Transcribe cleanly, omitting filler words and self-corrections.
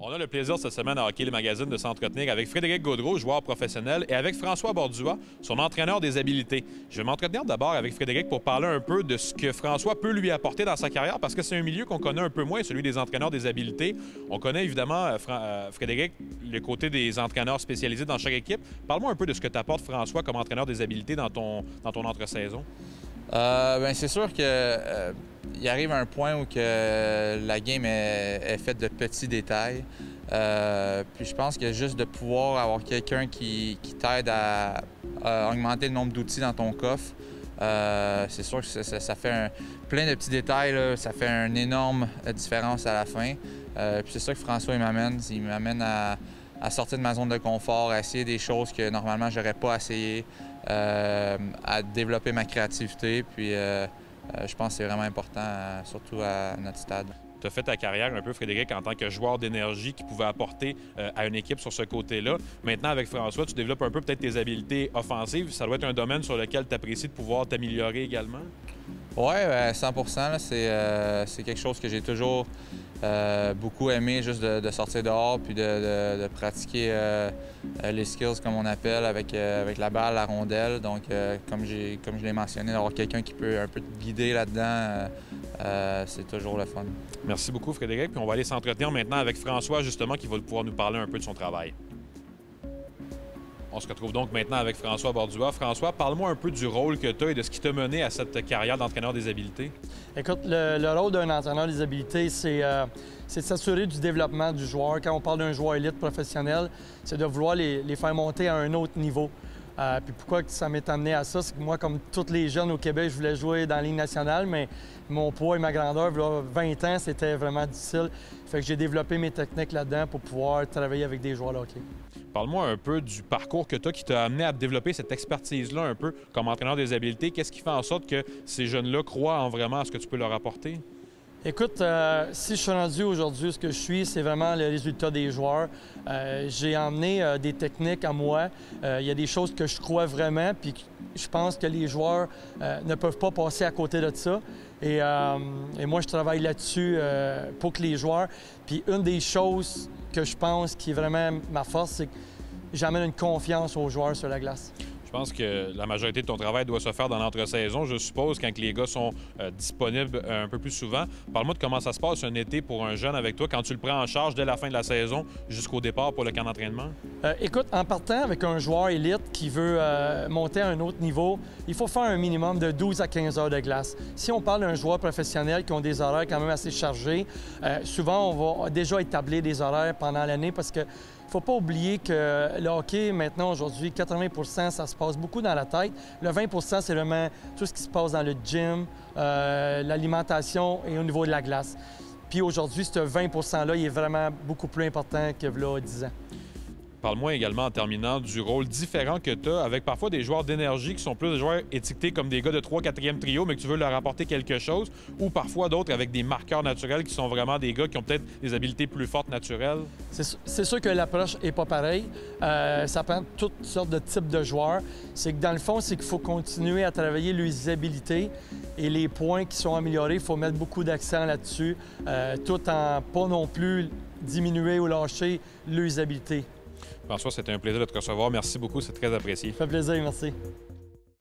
On a le plaisir cette semaine à Hockey le Magazine de s'entretenir avec Frédéric Gaudreau, joueur professionnel, et avec François Bordua, son entraîneur des habiletés. Je vais m'entretenir d'abord avec Frédéric pour parler un peu de ce que François peut lui apporter dans sa carrière, parce que c'est un milieu qu'on connaît un peu moins, celui des entraîneurs des habiletés. On connaît évidemment, Frédéric, le côté des entraîneurs spécialisés dans chaque équipe. Parle-moi un peu de ce que t'apporte François comme entraîneur des habiletés dans ton entre-saison. C'est sûr que il arrive un point où que la game est faite de petits détails. Puis je pense que juste de pouvoir avoir quelqu'un qui t'aide à augmenter le nombre d'outils dans ton coffre, c'est sûr que ça fait plein de petits détails, là, ça fait une énorme différence à la fin. Puis c'est ça que François il m'amène à sortir de ma zone de confort, à essayer des choses que normalement j'aurais pas essayé, à développer ma créativité. Puis je pense que c'est vraiment important, surtout à notre stade. Tu as fait ta carrière un peu, Frédéric, en tant que joueur d'énergie qui pouvait apporter à une équipe sur ce côté-là. Maintenant, avec François, tu développes un peu peut-être tes habiletés offensives. Ça doit être un domaine sur lequel tu apprécies de pouvoir t'améliorer également? Oui, 100%. C'est quelque chose que j'ai toujours beaucoup aimé, juste de sortir dehors puis de pratiquer les skills, comme on appelle, avec la balle, la rondelle. Donc, comme je l'ai mentionné, d'avoir quelqu'un qui peut un peu te guider là-dedans, c'est toujours le fun. Merci beaucoup, Frédéric. Puis on va aller s'entretenir maintenant avec François, justement, qui va pouvoir nous parler un peu de son travail. On se retrouve donc maintenant avec François Bordua. François, parle-moi un peu du rôle que tu as et de ce qui t'a mené à cette carrière d'entraîneur des habiletés. Écoute, le rôle d'un entraîneur des habiletés, c'est de s'assurer du développement du joueur. Quand on parle d'un joueur élite professionnel, c'est de vouloir les faire monter à un autre niveau. Puis pourquoi ça m'est amené à ça? C'est que moi, comme tous les jeunes au Québec, je voulais jouer dans la Ligue nationale, mais mon poids et ma grandeur, là, 20 ans, c'était vraiment difficile. Fait que j'ai développé mes techniques là-dedans pour pouvoir travailler avec des joueurs de hockey. Parle-moi un peu du parcours que tu as qui t'a amené à développer cette expertise-là un peu comme entraîneur des habiletés. Qu'est-ce qui fait en sorte que ces jeunes-là croient en vraiment ce que tu peux leur apporter? Écoute, si je suis rendu aujourd'hui, ce que je suis, c'est vraiment le résultat des joueurs. J'ai emmené des techniques à moi. Il y a des choses que je crois vraiment, puis je pense que les joueurs ne peuvent pas passer à côté de ça. Et moi, je travaille là-dessus pour que les joueurs... Puis une des choses que je pense qui est vraiment ma force, c'est que j'amène une confiance aux joueurs sur la glace. Je pense que la majorité de ton travail doit se faire dans l'entre-saison, je suppose, quand les gars sont disponibles un peu plus souvent. Parle-moi de comment ça se passe un été pour un jeune avec toi, quand tu le prends en charge dès la fin de la saison jusqu'au départ pour le camp d'entraînement? Écoute, en partant avec un joueur élite qui veut monter à un autre niveau, il faut faire un minimum de 12 à 15 heures de glace. Si on parle d'un joueur professionnel qui ont des horaires quand même assez chargés, souvent on va déjà établir des horaires pendant l'année parce que il ne faut pas oublier que le hockey, maintenant, aujourd'hui, 80 % ça se passe beaucoup dans la tête. Le 20 % c'est vraiment tout ce qui se passe dans le gym, l'alimentation et au niveau de la glace. Puis aujourd'hui, ce 20 % là, il est vraiment beaucoup plus important que là, 10 ans. Parle-moi également, en terminant, du rôle différent que tu as avec parfois des joueurs d'énergie qui sont plus des joueurs étiquetés comme des gars de 3e, 4e trio, mais que tu veux leur apporter quelque chose, ou parfois d'autres avec des marqueurs naturels qui sont vraiment des gars qui ont peut-être des habiletés plus fortes naturelles. C'est sûr que l'approche n'est pas pareille. Ça prend toutes sortes de types de joueurs. C'est que dans le fond, c'est qu'il faut continuer à travailler les habiletés et les points qui sont améliorés. Il faut mettre beaucoup d'accent là-dessus, tout en pas non plus diminuer ou lâcher les habiletés. François, c'était un plaisir de te recevoir. Merci beaucoup, c'est très apprécié. Ça fait plaisir, merci.